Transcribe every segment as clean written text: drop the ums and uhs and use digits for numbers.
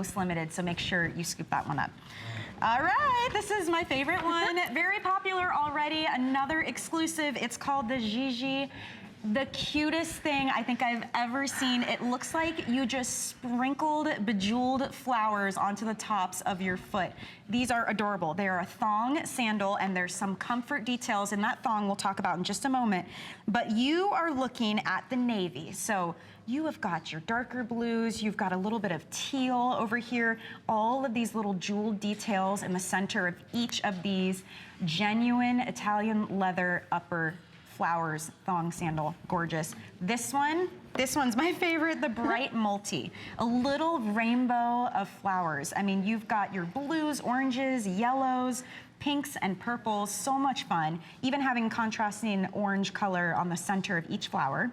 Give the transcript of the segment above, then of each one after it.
most limited, so make sure you scoop that one up. All right, this is my favorite one. Very popular already. Another exclusive. It's called the Gigi. The cutest thing I think I've ever seen. It looks like you just sprinkled bejeweled flowers onto the tops of your foot. These are adorable. They are a thong sandal, and there's some comfort details in that thong we'll talk about in just a moment. But you are looking at the navy. So you have got your darker blues, you've got a little bit of teal over here, all of these little jeweled details in the center of each of these genuine Italian leather upper flowers thong sandal. Gorgeous. This one's my favorite, the bright multi. A little rainbow of flowers. I mean, you've got your blues, oranges, yellows, pinks, and purples. So much fun. Even having contrasting orange color on the center of each flower.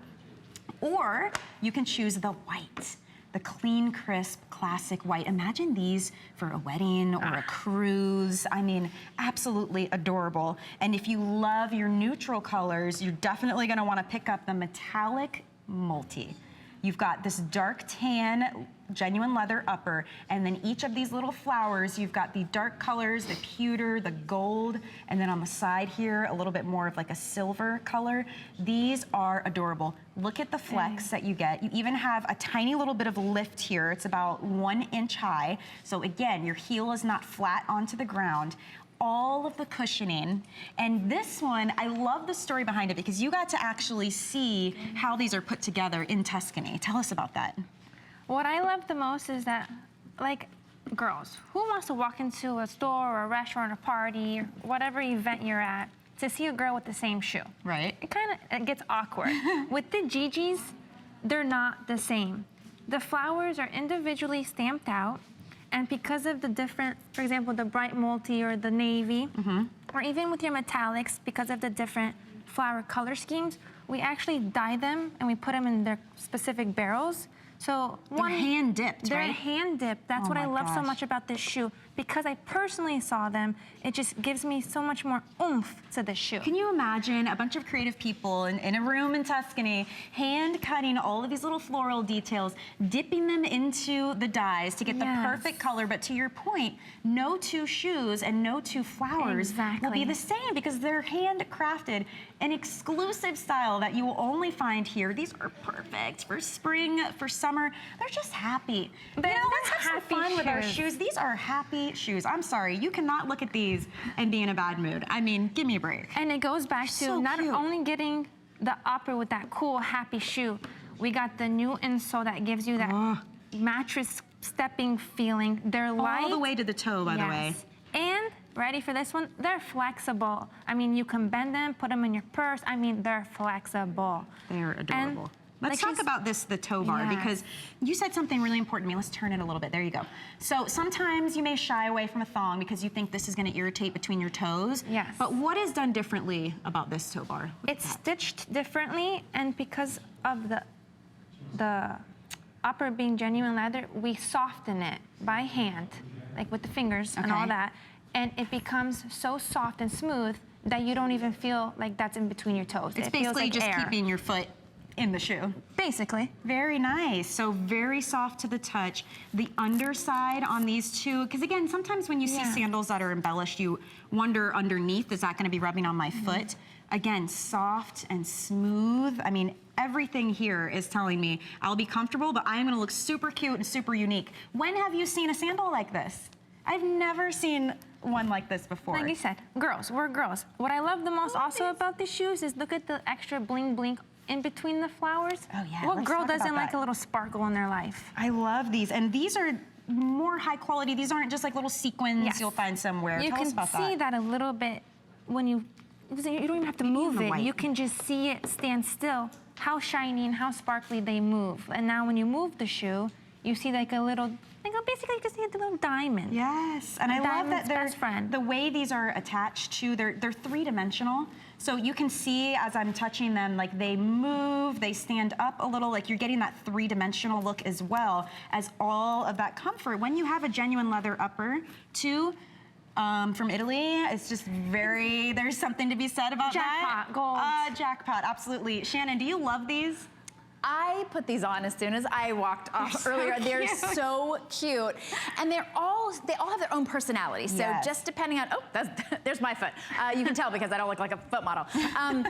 Or you can choose the white. The clean, crisp, classic white. Imagine these for a wedding or a cruise. I mean, absolutely adorable. And if you love your neutral colors, you're definitely gonna wanna pick up the metallic multi. You've got this dark tan, genuine leather upper, and then each of these little flowers, you've got the dark colors, the pewter, the gold, and then on the side here, a little bit more of like a silver color. These are adorable. Look at the flex that you get. You even have a tiny little bit of lift here. It's about 1 inch high. So again, your heel is not flat onto the ground. All of the cushioning. And this one, I love the story behind it because you got to actually see how these are put together in Tuscany. Tell us about that. What I love the most is that, like, girls, who wants to walk into a store or a restaurant or party or whatever event you're at to see a girl with the same shoe? Right. It gets awkward. With the Gigis, they're not the same. The flowers are individually stamped out, and because of the different, for example, the bright multi or the navy, or even with your metallics, because of the different flower color schemes, we actually dye them and we put them in their specific barrels. So they're hand dipped, they're right? hand dipped. That's what I love so much about this shoe. Because I personally saw them, it just gives me so much more oomph to the shoe. Can you imagine a bunch of creative people in a room in Tuscany, hand cutting all of these little floral details, dipping them into the dyes to get the perfect color, but to your point, no two shoes and no two flowers will be the same because they're handcrafted, an exclusive style that you will only find here. These are perfect for spring, for summer. They're just happy. Let's have some fun with our shoes. These are happy shoes. I'm sorry, you cannot look at these and be in a bad mood. I mean, give me a break. And it goes back to not only getting the upper with that cool, happy shoe, we got the new insole that gives you that mattress stepping feeling. They're light. All the way to the toe, by the way. And ready for this one? They're flexible. I mean, you can bend them, put them in your purse. I mean, they're flexible. They're adorable. And let's talk about the toe bar, because you said something really important to me. Let's turn it a little bit. There you go. So sometimes you may shy away from a thong because you think this is going to irritate between your toes. Yes. But what is done differently about this toe bar? It's stitched differently, and because of the upper being genuine leather, we soften it by hand, like with the fingers and all that, and it becomes so soft and smooth that you don't even feel like that's in between your toes. It's basically like just keeping your foot in the shoe. Basically. Very nice. So very soft to the touch. The underside on these two, because again, sometimes when you see sandals that are embellished, you wonder underneath, is that going to be rubbing on my foot? Again, soft and smooth. I mean, everything here is telling me I'll be comfortable, but I'm going to look super cute and super unique. When have you seen a sandal like this? I've never seen one like this before. Like you said, girls, we're girls. What I love the most also about the shoes is look at the extra bling bling in between the flowers. Oh yeah. What girl doesn't like a little sparkle in their life? I love these, and these are more high quality. These aren't just like little sequins you'll find somewhere. You Tell us about that. can see that a little bit when you don't even have to move it. You can just see it stand still, how shiny and how sparkly they move. And now when you move the shoe, you see like a little, basically you can see a little diamond. Yes, and I love that they're, the way these are attached to, they're three-dimensional. So you can see as I'm touching them, like they move, they stand up a little, like you're getting that three-dimensional look as well as all of that comfort. When you have a genuine leather upper too, from Italy, it's just very, there's something to be said about that. Jackpot, gold. Jackpot, absolutely. Shannon, do you love these? I put these on as soon as I walked off earlier. They're so cute. And they all have their own personality. So just depending on, there's my foot. You can tell because I don't look like a foot model. I'm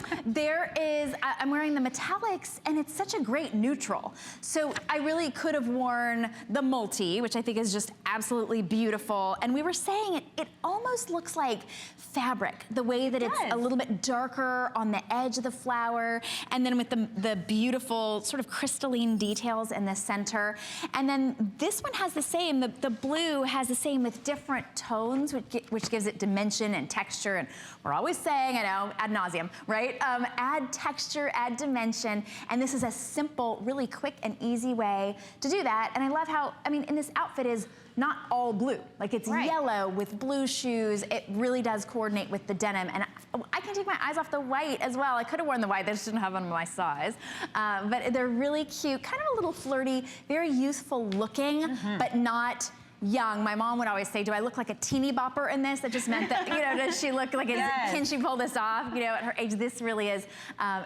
wearing the metallics and it's such a great neutral. So I really could have worn the multi, which I think is just absolutely beautiful. And we were saying it almost looks like fabric, the way that it's a little bit darker on the edge of the flower. And then with the beautiful sort of crystalline details in the center. And then this one has the same, the blue has the same with different tones, which gives it dimension and texture. And we're always saying, I know, ad nauseum, right? Add texture, add dimension. And this is a simple, really quick and easy way to do that. And I love how, I mean, in this outfit is not all blue. Like it's yellow with blue shoes. It really does coordinate with the denim. And I can take my eyes off the white as well. I could have worn the white, they just didn't have on my size. But they're really cute, kind of a little flirty, very youthful looking, but not young. My mom would always say, do I look like a teeny bopper in this? That just meant that, you know, does she look like, can she pull this off? You know, at her age, this really is,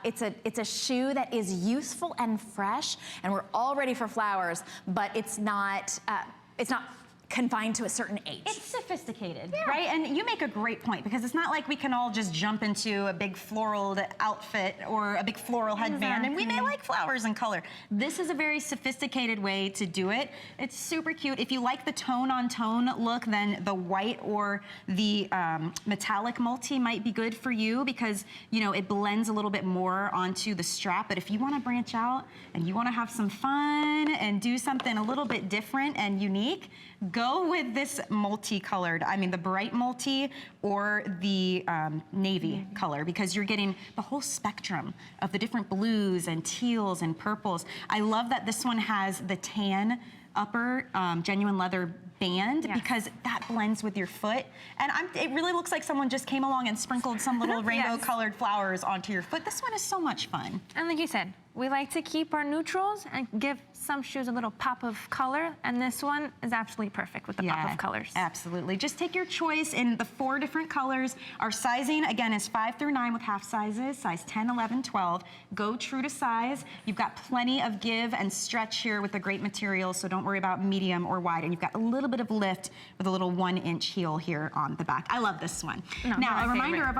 it's a shoe that is youthful and fresh, and we're all ready for flowers, but it's not confined to a certain age. It's sophisticated, right? And you make a great point because it's not like we can all just jump into a big floral outfit or a big floral headband and we may like flowers and color. This is a very sophisticated way to do it. It's super cute. If you like the tone-on-tone look, then the white or the metallic multi might be good for you because, you know, it blends a little bit more onto the strap. But if you want to branch out and you want to have some fun and do something a little bit different and unique, go with this multicolored, I mean the bright multi or the navy color, because you're getting the whole spectrum of the different blues and teals and purples. I love that this one has the tan upper genuine leather band because that blends with your foot. And it really looks like someone just came along and sprinkled some little rainbow colored flowers onto your foot. This one is so much fun. And like you said, we like to keep our neutrals and give some shoes a little pop of color, and this one is absolutely perfect with the pop of colors. Absolutely. Just take your choice in the 4 different colors. Our sizing, again, is 5 through 9 with half sizes, size 10, 11, 12. Go true to size. You've got plenty of give and stretch here with the great material, so don't worry about medium or wide. And you've got a little bit of lift with a little 1-inch heel here on the back. I love this one. Now, a reminder of our